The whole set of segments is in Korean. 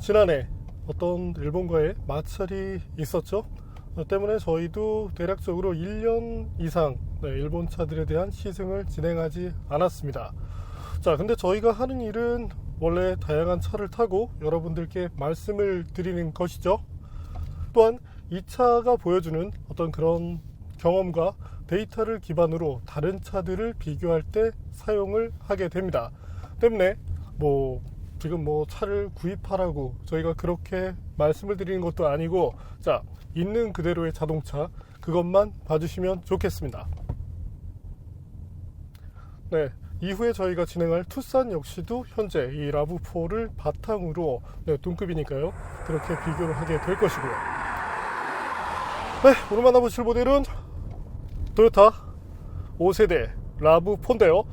지난해 어떤 일본과의 마찰이 있었죠. 때문에 저희도 대략적으로 1년 이상 일본 차들에 대한 시승을 진행하지 않았습니다. 자, 근데 저희가 하는 일은 원래 다양한 차를 타고 여러분들께 말씀을 드리는 것이죠. 또한 이 차가 보여주는 어떤 그런 경험과 데이터를 기반으로 다른 차들을 비교할 때 사용을 하게 됩니다. 때문에 지금 차를 구입하라고 저희가 그렇게 말씀을 드리는 것도 아니고, 자, 있는 그대로의 자동차 그것만 봐주시면 좋겠습니다. 네, 이후에 저희가 진행할 투싼 역시도 현재 이 라브4를 바탕으로, 동급이니까요, 그렇게 비교를 하게 될 것이고요. 네, 오늘 만나보실 모델은 토요타 5세대 라브4인데요.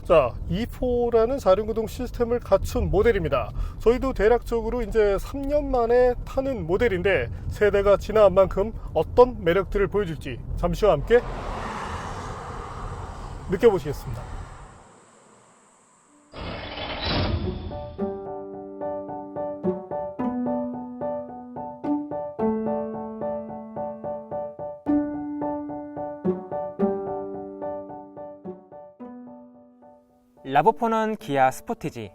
자, E4라는 4륜구동 시스템을 갖춘 모델입니다. 저희도 대략적으로 이제 3년 만에 타는 모델인데, 세대가 지난 만큼 어떤 매력들을 보여줄지 잠시 후 함께 느껴보시겠습니다. 라브4는 기아 스포티지,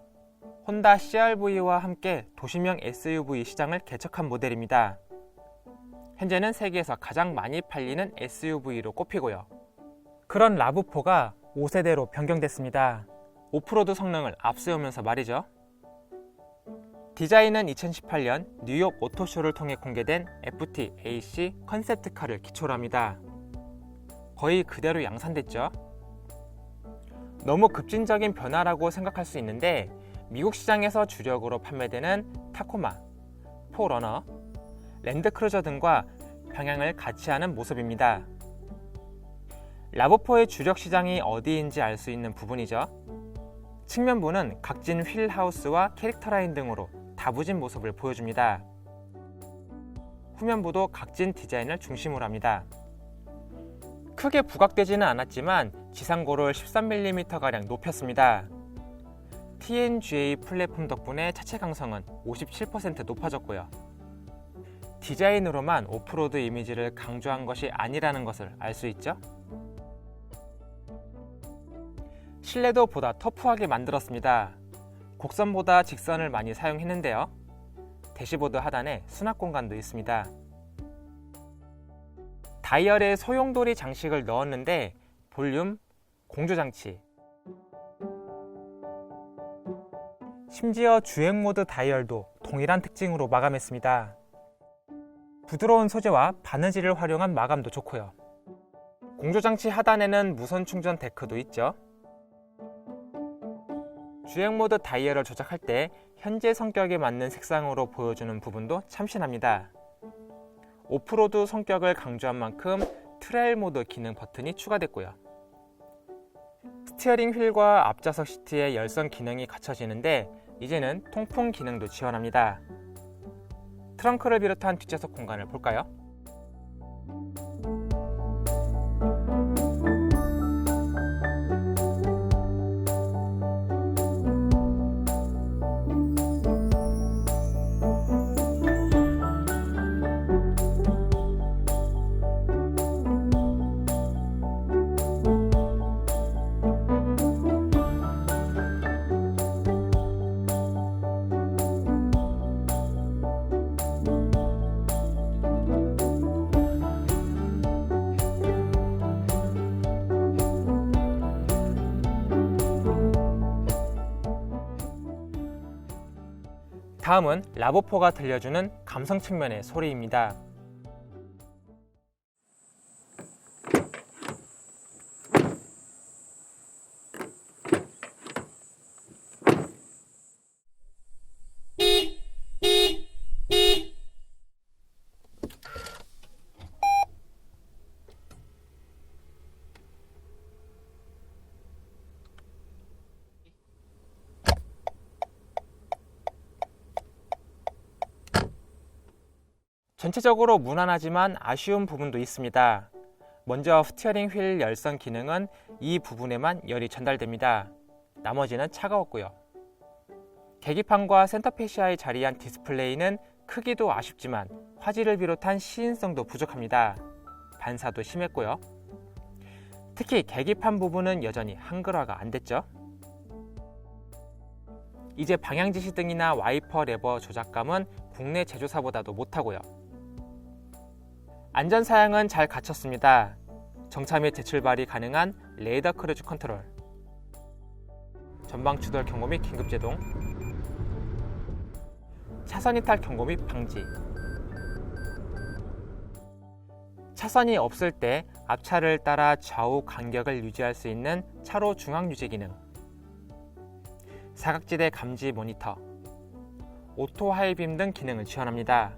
혼다 CR-V와 함께 도시명 SUV 시장을 개척한 모델입니다. 현재는 세계에서 가장 많이 팔리는 SUV로 꼽히고요. 그런 라브4가 5세대로 변경됐습니다. 오프로드 성능을 앞세우면서 말이죠. 디자인은 2018년 뉴욕 오토쇼를 통해 공개된 FT-AC 컨셉트카를 기초로 합니다. 거의 그대로 양산됐죠. 너무 급진적인 변화라고 생각할 수 있는데, 미국 시장에서 주력으로 판매되는 타코마, 포러너, 랜드크루저 등과 병행을 같이 하는 모습입니다. 라브4의 주력 시장이 어디인지 알 수 있는 부분이죠. 측면부는 각진 휠 하우스와 캐릭터 라인 등으로 다부진 모습을 보여줍니다. 후면부도 각진 디자인을 중심으로 합니다. 크게 부각되지는 않았지만 지상고를 13mm가량 높였습니다. TNGA 플랫폼 덕분에 차체 강성은 57% 높아졌고요. 디자인으로만 오프로드 이미지를 강조한 것이 아니라는 것을 알 수 있죠. 실내도 보다 터프하게 만들었습니다. 곡선보다 직선을 많이 사용했는데요. 대시보드 하단에 수납 공간도 있습니다. 다이얼에 소용돌이 장식을 넣었는데 볼륨, 공조장치, 심지어 주행모드 다이얼도 동일한 특징으로 마감했습니다. 부드러운 소재와 바느질을 활용한 마감도 좋고요. 공조장치 하단에는 무선 충전 데크도 있죠. 주행모드 다이얼을 조작할 때 현재 성격에 맞는 색상으로 보여주는 부분도 참신합니다. 오프로드 성격을 강조한 만큼 트레일 모드 기능 버튼이 추가됐고요. 스티어링 휠과 앞좌석 시트에 열선 기능이 갖춰지는데, 이제는 통풍 기능도 지원합니다. 트렁크를 비롯한 뒷좌석 공간을 볼까요? 다음은 라브4가 들려주는 감성 측면의 소리입니다. 전체적으로 무난하지만 아쉬운 부분도 있습니다. 먼저 스티어링 휠 열선 기능은 이 부분에만 열이 전달됩니다. 나머지는 차가웠고요. 계기판과 센터페시아에 자리한 디스플레이는 크기도 아쉽지만 화질을 비롯한 시인성도 부족합니다. 반사도 심했고요. 특히 계기판 부분은 여전히 한글화가 안 됐죠. 이제 방향 지시등이나 와이퍼 레버 조작감은 국내 제조사보다도 못하고요. 안전 사양은 잘 갖췄습니다. 정차 및 재출발이 가능한 레이더 크루즈 컨트롤, 전방 추돌 경고 및 긴급 제동, 차선 이탈 경고 및 방지, 차선이 없을 때 앞차를 따라 좌우 간격을 유지할 수 있는 차로 중앙 유지 기능, 사각지대 감지 모니터, 오토 하이빔 등 기능을 지원합니다.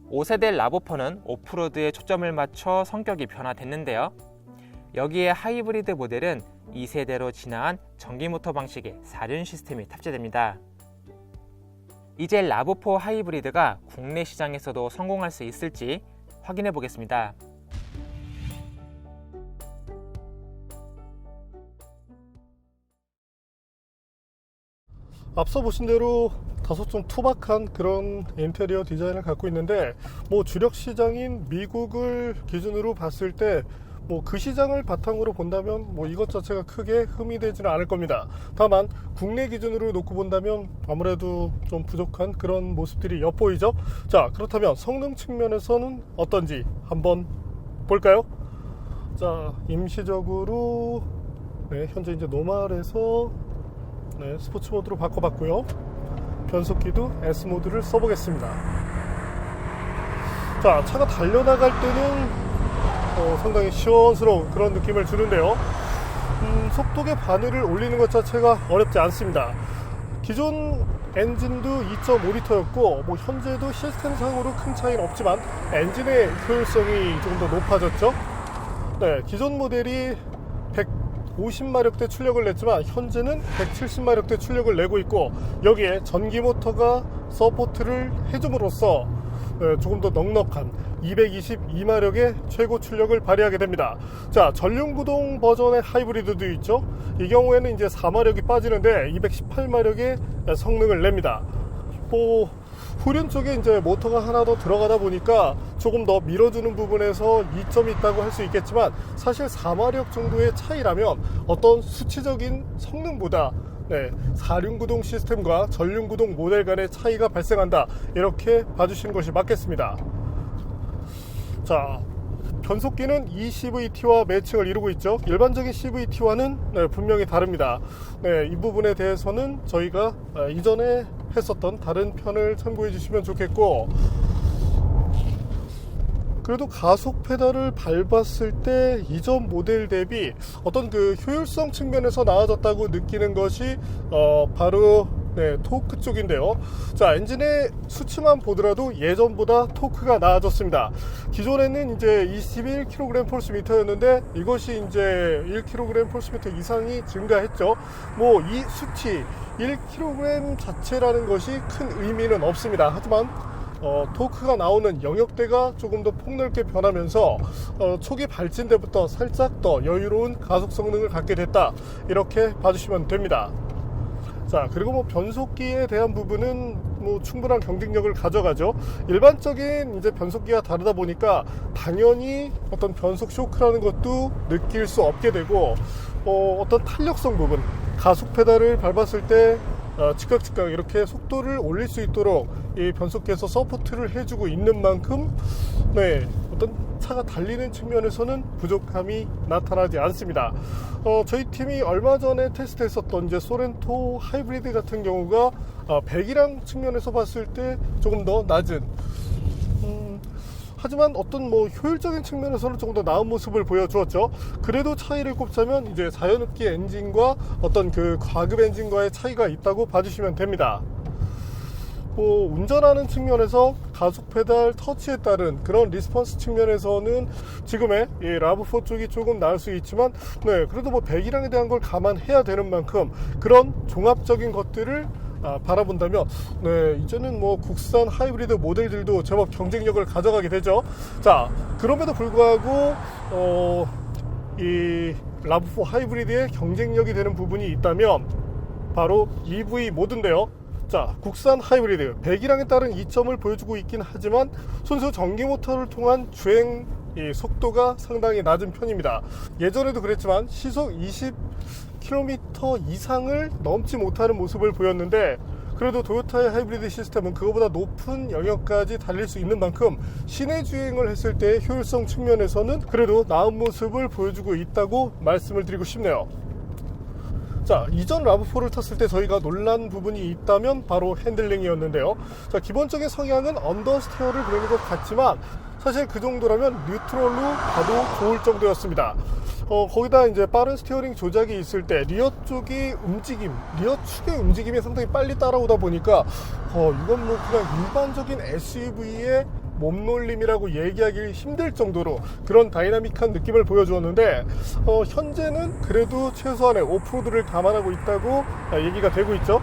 5세대 라브4는 오프로드에 초점을 맞춰 성격이 변화됐는데요. 여기에 하이브리드 모델은 2세대로 진화한 전기모터 방식의 4륜 시스템이 탑재됩니다. 이제 라브4 하이브리드가 국내 시장에서도 성공할 수 있을지 확인해 보겠습니다. 앞서 보신 대로 다소 좀 투박한 그런 인테리어 디자인을 갖고 있는데, 뭐 주력 시장인 미국을 기준으로 봤을 때 뭐 그 시장을 바탕으로 본다면 뭐 이것 자체가 크게 흠이 되지는 않을 겁니다. 다만 국내 기준으로 놓고 본다면 아무래도 좀 부족한 그런 모습들이 엿보이죠. 자, 그렇다면 성능 측면에서는 어떤지 한번 볼까요? 자, 임시적으로 현재 이제 노멀에서 스포츠 모드로 바꿔봤고요. 변속기도 S 모드를 써보겠습니다. 자, 차가 달려나갈 때는 상당히 시원스러운 그런 느낌을 주는데요. 속도계 바늘을 올리는 것 자체가 어렵지 않습니다. 기존 엔진도 2.5L였고 뭐 현재도 시스템상으로 큰 차이는 없지만 엔진의 효율성이 조금 더 높아졌죠. 기존 모델이 150마력대 출력을 냈지만 현재는 170마력대 출력을 내고 있고, 여기에 전기 모터가 서포트를 해줌으로써 조금 더 넉넉한 222마력의 최고 출력을 발휘하게 됩니다. 자, 전륜구동 버전의 하이브리드도 있죠. 이 경우에는 이제 4마력이 빠지는데 218마력의 성능을 냅니다. 후륜 쪽에 이제 모터가 하나 더 들어가다 보니까 조금 더 밀어주는 부분에서 이점이 있다고 할 수 있겠지만, 사실 4마력 정도의 차이라면 어떤 수치적인 성능보다 4륜구동 시스템과 전륜구동 모델 간의 차이가 발생한다, 이렇게 봐주시는 것이 맞겠습니다. 자, 변속기는 eCVT와 매칭을 이루고 있죠. 일반적인 CVT와는 분명히 다릅니다. 이 부분에 대해서는 저희가 이전에 했었던 다른 편을 참고해 주시면 좋겠고, 그래도 가속 페달을 밟았을 때 이전 모델 대비 어떤 그 효율성 측면에서 나아졌다고 느끼는 것이 바로 토크 쪽인데요. 자, 엔진의 수치만 보더라도 예전보다 토크가 나아졌습니다. 기존에는 이제 21kg/m였는데 이것이 이제 1kg/m 이상이 증가했죠. 뭐 이 수치 1kg 자체라는 것이 큰 의미는 없습니다. 하지만 토크가 나오는 영역대가 조금 더 폭넓게 변하면서 초기 발진 때부터 살짝 더 여유로운 가속 성능을 갖게 됐다, 이렇게 봐주시면 됩니다. 자, 그리고 뭐 변속기에 대한 부분은 뭐 충분한 경쟁력을 가져가죠. 일반적인 이제 변속기가 다르다 보니까 당연히 어떤 변속 쇼크라는 것도 느낄 수 없게 되고, 어떤 탄력성 부분, 가속 페달을 밟았을 때 즉각 이렇게 속도를 올릴 수 있도록 이 변속기에서 서포트를 해주고 있는 만큼 어떤 차가 달리는 측면에서는 부족함이 나타나지 않습니다. 저희 팀이 얼마 전에 테스트했었던 이제 소렌토 하이브리드 같은 경우가 배기량 측면에서 봤을 때 조금 더 낮은, 하지만 어떤 뭐 효율적인 측면에서는 조금 더 나은 모습을 보여주었죠. 그래도 차이를 꼽자면 이제 자연흡기 엔진과 어떤 그 과급 엔진과의 차이가 있다고 봐주시면 됩니다. 운전하는 측면에서 가속 페달 터치에 따른 그런 리스폰스 측면에서는 지금의 이 라브4 쪽이 조금 나을 수 있지만, 그래도 뭐 배기량에 대한 걸 감안해야 되는 만큼 그런 종합적인 것들을 바라본다면 이제는 뭐 국산 하이브리드 모델들도 제법 경쟁력을 가져가게 되죠. 자, 그럼에도 불구하고 이 라브4 하이브리드의 경쟁력이 되는 부분이 있다면 바로 EV 모드인데요. 자, 국산 하이브리드 배기량에 따른 이점을 보여주고 있긴 하지만 순수 전기 모터를 통한 주행 속도가 상당히 낮은 편입니다. 예전에도 그랬지만 시속 20km 이상을 넘지 못하는 모습을 보였는데, 그래도 도요타의 하이브리드 시스템은 그거보다 높은 영역까지 달릴 수 있는 만큼 시내 주행을 했을 때의 효율성 측면에서는 그래도 나은 모습을 보여주고 있다고 말씀을 드리고 싶네요. 자, 이전 라브4를 탔을 때 저희가 놀란 부분이 있다면 바로 핸들링이었는데요. 자, 기본적인 성향은 언더스테어를 부르는 것 같지만 사실 그 정도라면 뉴트럴로 봐도 좋을 정도였습니다. 거기다 이제 빠른 스티어링 조작이 있을 때 리어 쪽의 움직임, 리어 축의 움직임이 상당히 빨리 따라오다 보니까 이건 뭐 그냥 일반적인 SUV의 몸놀림이라고 얘기하기 힘들 정도로 그런 다이나믹한 느낌을 보여주었는데, 현재는 그래도 최소한의 오프로드를 감안하고 있다고 얘기가 되고 있죠.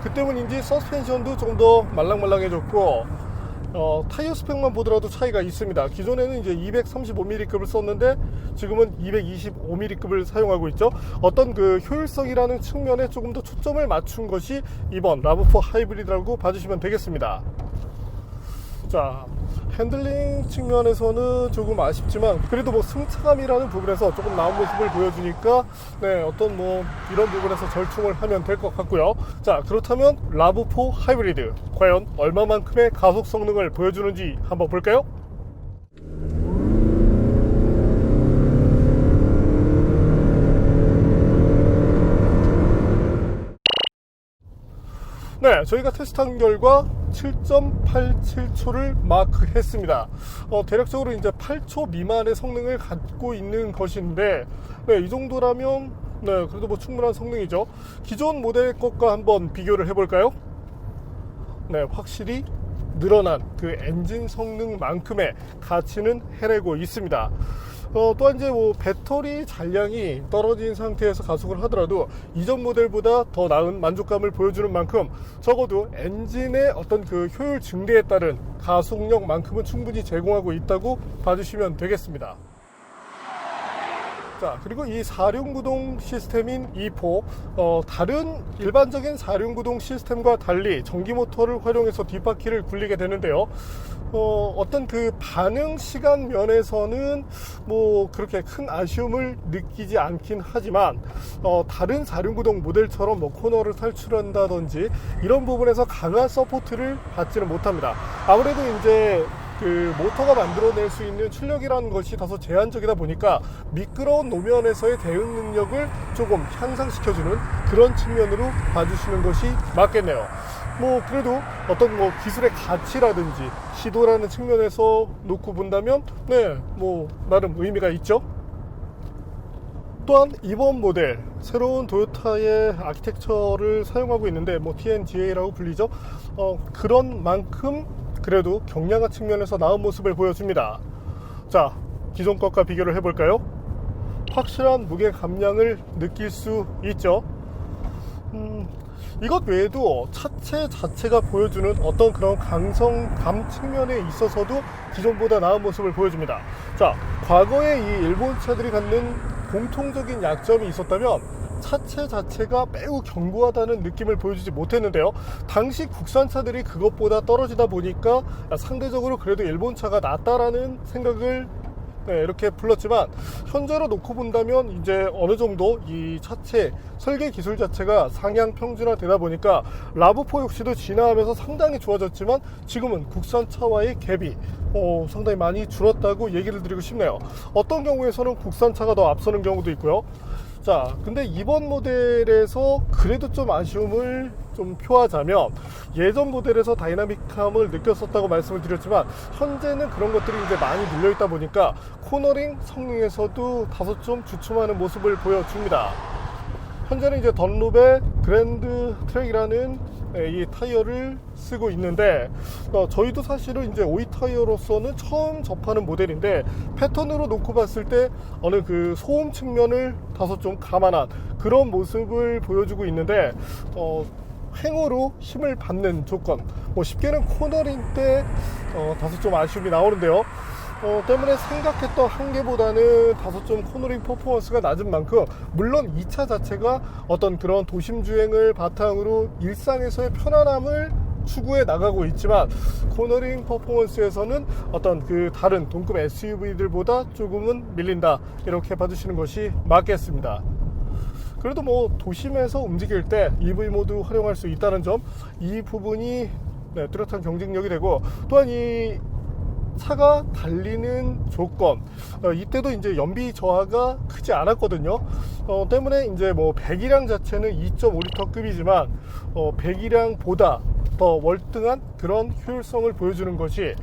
그 때문인지 서스펜션도 좀 더 말랑말랑해졌고, 타이어 스펙만 보더라도 차이가 있습니다. 기존에는 이제 235mm급을 썼는데 지금은 225mm급을 사용하고 있죠. 어떤 그 효율성이라는 측면에 조금 더 초점을 맞춘 것이 이번 라브4 하이브리드라고 봐주시면 되겠습니다. 자, 핸들링 측면에서는 조금 아쉽지만 그래도 뭐 승차감이라는 부분에서 조금 나은 모습을 보여주니까 어떤 뭐 이런 부분에서 절충을 하면 될 것 같고요. 자, 그렇다면 라브4 하이브리드 과연 얼마만큼의 가속 성능을 보여주는지 한번 볼까요? 네, 저희가 테스트한 결과 7.87초를 마크했습니다. 대략적으로 이제 8초 미만의 성능을 갖고 있는 것인데, 이 정도라면 그래도 뭐 충분한 성능이죠. 기존 모델 것과 한번 비교를 해볼까요? 네, 확실히 늘어난 그 엔진 성능만큼의 가치는 해내고 있습니다. 또한 이제 뭐 배터리 잔량이 떨어진 상태에서 가속을 하더라도 이전 모델보다 더 나은 만족감을 보여주는 만큼 적어도 엔진의 어떤 그 효율 증대에 따른 가속력만큼은 충분히 제공하고 있다고 봐주시면 되겠습니다. 자, 그리고 이 4륜구동 시스템인 E4, 다른 일반적인 4륜구동 시스템과 달리 전기 모터를 활용해서 뒷바퀴를 굴리게 되는데요. 어떤 그 반응 시간 면에서는 뭐 그렇게 큰 아쉬움을 느끼지 않긴 하지만, 다른 4륜구동 모델처럼 뭐 코너를 탈출한다든지 이런 부분에서 강한 서포트를 받지는 못합니다. 아무래도 이제 그 모터가 만들어낼 수 있는 출력이라는 것이 다소 제한적이다 보니까 미끄러운 노면에서의 대응 능력을 조금 향상시켜주는 그런 측면으로 봐주시는 것이 맞겠네요. 뭐 그래도 어떤 뭐 기술의 가치라든지 시도라는 측면에서 놓고 본다면 뭐 나름 의미가 있죠. 또한 이번 모델 새로운 도요타의 아키텍처를 사용하고 있는데 뭐 TNGA라고 불리죠. 그런 만큼 그래도 경량화 측면에서 나은 모습을 보여줍니다. 자, 기존 것과 비교를 해볼까요? 확실한 무게 감량을 느낄 수 있죠. 이것 외에도 차체 자체가 보여주는 어떤 그런 강성감 측면에 있어서도 기존보다 나은 모습을 보여줍니다. 자, 과거에 이 일본 차들이 갖는 공통적인 약점이 있었다면 차체 자체가 매우 견고하다는 느낌을 보여주지 못했는데요. 당시 국산차들이 그것보다 떨어지다 보니까 상대적으로 그래도 일본 차가 낫다라는 생각을 이렇게 불렀지만, 현재로 놓고 본다면 이제 어느 정도 이 차체 설계 기술 자체가 상향 평준화 되다 보니까 라브4 역시도 진화하면서 상당히 좋아졌지만 지금은 국산차와의 갭이 상당히 많이 줄었다고 얘기를 드리고 싶네요. 어떤 경우에서는 국산차가 더 앞서는 경우도 있고요. 자, 근데 이번 모델에서 그래도 좀 아쉬움을 좀 표하자면, 예전 모델에서 다이나믹함을 느꼈었다고 말씀을 드렸지만 현재는 그런 것들이 이제 많이 눌려있다 보니까 코너링 성능에서도 다소 좀 주춤하는 모습을 보여줍니다. 현재는 이제 던롭의 그랜드 트랙이라는 이 타이어를 쓰고 있는데, 저희도 사실은 이제 오이 타이어로서는 처음 접하는 모델인데 패턴으로 놓고 봤을 때 어느 그 소음 측면을 다소 좀 감안한 그런 모습을 보여주고 있는데, 횡으로 힘을 받는 조건, 뭐 쉽게는 코너링 때 다소 좀 아쉬움이 나오는데요. 때문에 생각했던 한계보다는 다소 좀 코너링 퍼포먼스가 낮은 만큼, 물론 2차 자체가 어떤 그런 도심 주행을 바탕으로 일상에서의 편안함을 추구해 나가고 있지만, 코너링 퍼포먼스에서는 어떤 그 다른 동급 SUV들보다 조금은 밀린다, 이렇게 봐주시는 것이 맞겠습니다. 그래도 뭐 도심에서 움직일 때 EV 모드 활용할 수 있다는 점, 이 부분이 뚜렷한 경쟁력이 되고, 또한 이 차가 달리는 조건, 이때도 이제 연비 저하가 크지 않았거든요. 때문에 이제 뭐 배기량 자체는 2.5L 급이지만 배기량보다 더 월등한 그런 효율성을 보여주는 것이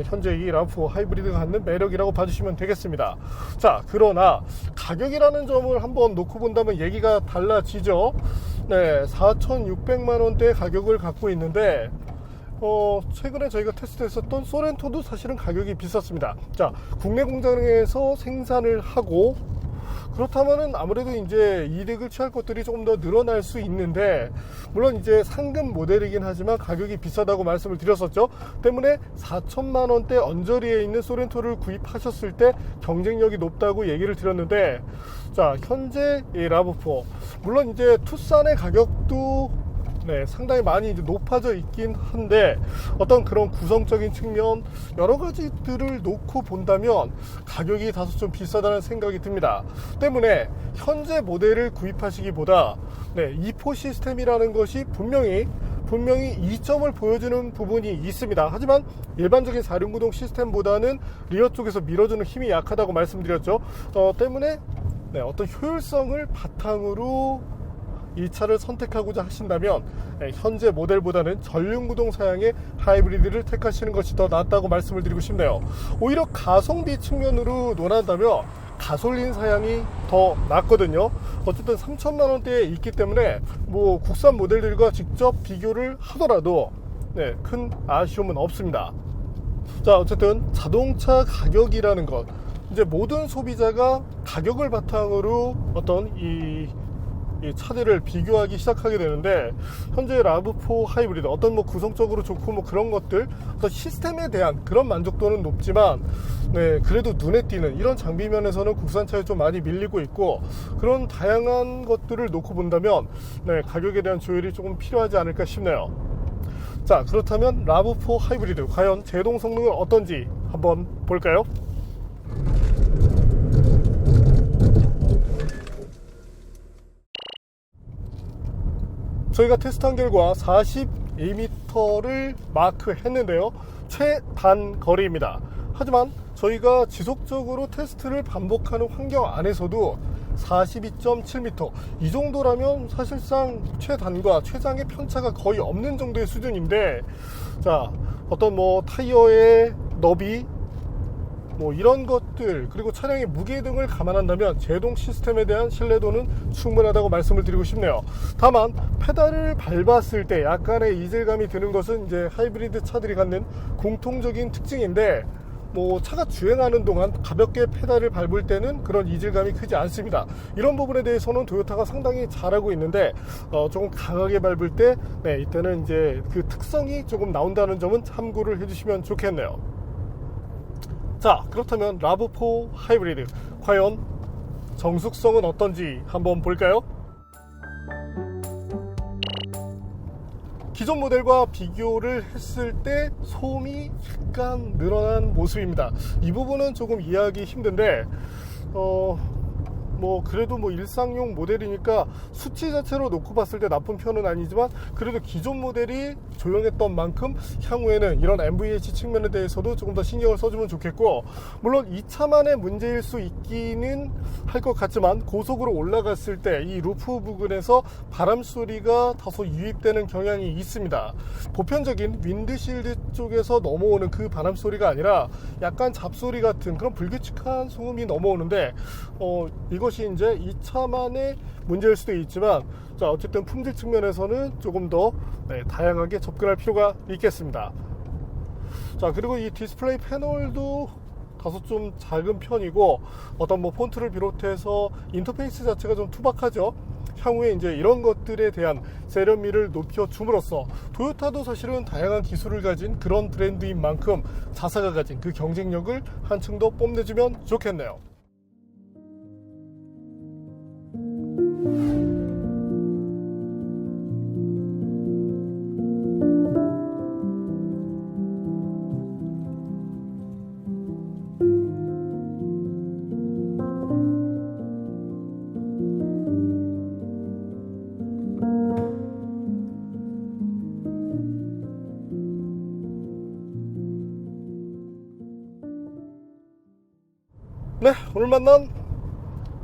현재 이 RAV4 하이브리드가 갖는 매력이라고 봐주시면 되겠습니다. 자, 그러나 가격이라는 점을 한번 놓고 본다면 얘기가 달라지죠. 네, 4,600만 원대 가격을 갖고 있는데, 최근에 저희가 테스트했었던 소렌토도 사실은 가격이 비쌌습니다. 자, 국내 공장에서 생산을 하고, 그렇다면은 아무래도 이제 이득을 취할 것들이 조금 더 늘어날 수 있는데, 물론 이제 상급 모델이긴 하지만 가격이 비싸다고 말씀을 드렸었죠. 때문에 4천만 원대 언저리에 있는 소렌토를 구입하셨을 때 경쟁력이 높다고 얘기를 드렸는데, 자, 현재 이 RAV4, 물론 이제 투싼의 가격도 상당히 많이 이제 높아져 있긴 한데, 어떤 그런 구성적인 측면 여러 가지들을 놓고 본다면 가격이 다소 좀 비싸다는 생각이 듭니다. 때문에 현재 모델을 구입하시기보다 E4 시스템이라는 것이 분명히 이점을 보여주는 부분이 있습니다. 하지만 일반적인 4륜구동 시스템보다는 리어 쪽에서 밀어주는 힘이 약하다고 말씀드렸죠. 때문에 어떤 효율성을 바탕으로 이 차를 선택하고자 하신다면 현재 모델보다는 전륜구동 사양의 하이브리드를 택하시는 것이 더 낫다고 말씀을 드리고 싶네요. 오히려 가성비 측면으로 논한다면 가솔린 사양이 더 낫거든요. 어쨌든 3천만 원대에 있기 때문에 뭐 국산 모델들과 직접 비교를 하더라도 큰 아쉬움은 없습니다. 자, 어쨌든 자동차 가격이라는 것, 이제 모든 소비자가 가격을 바탕으로 어떤 이 차들을 비교하기 시작하게 되는데, 현재 RAV4 하이브리드 어떤 뭐 구성적으로 좋고 뭐 그런 것들, 어떤 시스템에 대한 그런 만족도는 높지만 그래도 눈에 띄는 이런 장비 면에서는 국산차에 좀 많이 밀리고 있고, 그런 다양한 것들을 놓고 본다면 가격에 대한 조율이 조금 필요하지 않을까 싶네요. 자, 그렇다면 RAV4 하이브리드 과연 제동 성능은 어떤지 한번 볼까요? 저희가 테스트한 결과 42m를 마크했는데요. 최단거리입니다. 하지만 저희가 지속적으로 테스트를 반복하는 환경 안에서도 42.7m, 이 정도라면 사실상 최단과 최장의 편차가 거의 없는 정도의 수준인데, 자, 어떤 뭐 타이어의 너비, 뭐 이런 것들, 그리고 차량의 무게 등을 감안한다면 제동 시스템에 대한 신뢰도는 충분하다고 말씀을 드리고 싶네요. 다만 페달을 밟았을 때 약간의 이질감이 드는 것은 이제 하이브리드 차들이 갖는 공통적인 특징인데, 뭐 차가 주행하는 동안 가볍게 페달을 밟을 때는 그런 이질감이 크지 않습니다. 이런 부분에 대해서는 토요타가 상당히 잘하고 있는데, 조금 강하게 밟을 때 이때는 이제 그 특성이 조금 나온다는 점은 참고를 해주시면 좋겠네요. 자, 그렇다면 RAV4 하이브리드 과연 정숙성은 어떤지 한번 볼까요? 기존 모델과 비교를 했을 때 소음이 약간 늘어난 모습입니다. 이 부분은 조금 이해하기 힘든데, 뭐 그래도 뭐 일상용 모델이니까 수치 자체로 놓고 봤을 때 나쁜 편은 아니지만, 그래도 기존 모델이 조용했던 만큼 향후에는 이런 MVH 측면에 대해서도 조금 더 신경을 써주면 좋겠고, 물론 이 차만의 문제일 수 있기는 할 것 같지만 고속으로 올라갔을 때 이 루프 부근에서 바람 소리가 다소 유입되는 경향이 있습니다. 보편적인 윈드실드 쪽에서 넘어오는 그 바람 소리가 아니라 약간 잡소리 같은 그런 불규칙한 소음이 넘어오는데, 이것이 이제 이 차만의 문제일 수도 있지만, 자, 어쨌든 품질 측면에서는 조금 더 다양하게 접근할 필요가 있겠습니다. 자, 그리고 이 디스플레이 패널도 다소 좀 작은 편이고, 어떤 뭐 폰트를 비롯해서 인터페이스 자체가 좀 투박하죠. 향후에 이제 이런 것들에 대한 세련미를 높여줌으로써 토요타도 사실은 다양한 기술을 가진 그런 브랜드인 만큼 자사가 가진 그 경쟁력을 한층 더 뽐내주면 좋겠네요. 네, 오늘 만난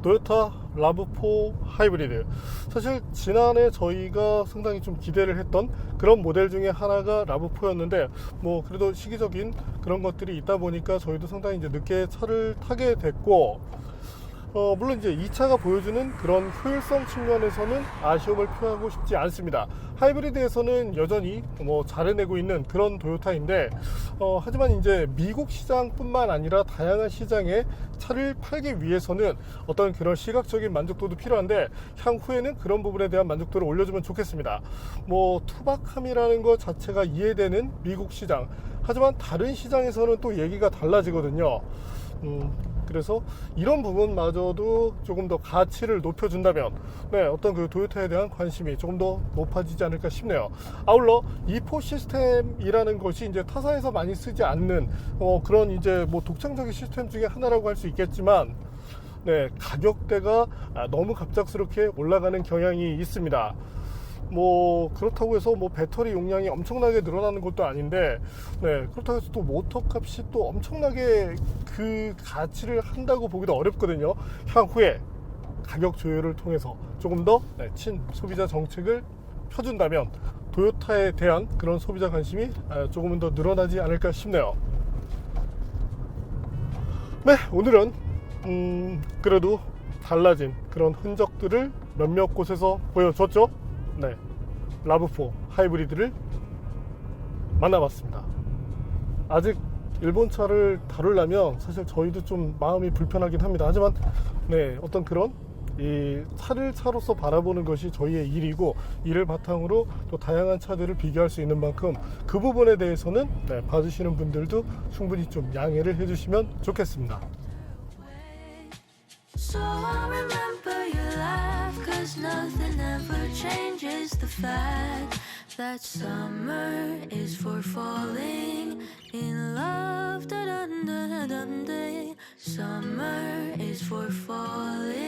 토요타 RAV4 하이브리드, 사실 지난해 저희가 상당히 좀 기대를 했던 그런 모델 중에 하나가 RAV4였는데 뭐 그래도 시기적인 그런 것들이 있다 보니까 저희도 상당히 이제 늦게 차를 타게 됐고, 물론 이제 이 차가 보여주는 그런 효율성 측면에서는 아쉬움을 표하고 싶지 않습니다. 하이브리드에서는 여전히 뭐 잘해내고 있는 그런 토요타인데, 하지만 이제 미국 시장뿐만 아니라 다양한 시장에 차를 팔기 위해서는 어떤 그런 시각적인 만족도도 필요한데, 향후에는 그런 부분에 대한 만족도를 올려주면 좋겠습니다. 뭐 투박함이라는 것 자체가 이해되는 미국 시장, 하지만 다른 시장에서는 또 얘기가 달라지거든요. 그래서 이런 부분마저도 조금 더 가치를 높여준다면 어떤 그 토요타에 대한 관심이 조금 더 높아지지 않을까 싶네요. 아울러 E4 시스템이라는 것이 이제 타사에서 많이 쓰지 않는 그런 이제 뭐 독창적인 시스템 중에 하나라고 할 수 있겠지만, 가격대가 너무 갑작스럽게 올라가는 경향이 있습니다. 뭐 그렇다고 해서 뭐 배터리 용량이 엄청나게 늘어나는 것도 아닌데, 그렇다고 해서 또 모터 값이 또 엄청나게 그 가치를 한다고 보기도 어렵거든요. 향후에 가격 조율을 통해서 조금 더 친소비자 정책을 펴준다면 토요타에 대한 그런 소비자 관심이 조금은 더 늘어나지 않을까 싶네요. 오늘은 그래도 달라진 그런 흔적들을 몇몇 곳에서 보여줬죠. RAV4 하이브리드를 만나봤습니다. 아직 일본 차를 다루려면 사실 저희도 좀 마음이 불편하긴 합니다. 하지만 어떤 그런 이 차를 차로서 바라보는 것이 저희의 일이고, 이를 바탕으로 또 다양한 차들을 비교할 수 있는 만큼 그 부분에 대해서는 봐주시는 분들도 충분히 좀 양해를 해주시면 좋겠습니다. So I remember your laugh, 'cause nothing ever changes the fact that summer is for falling in love. Summer is for falling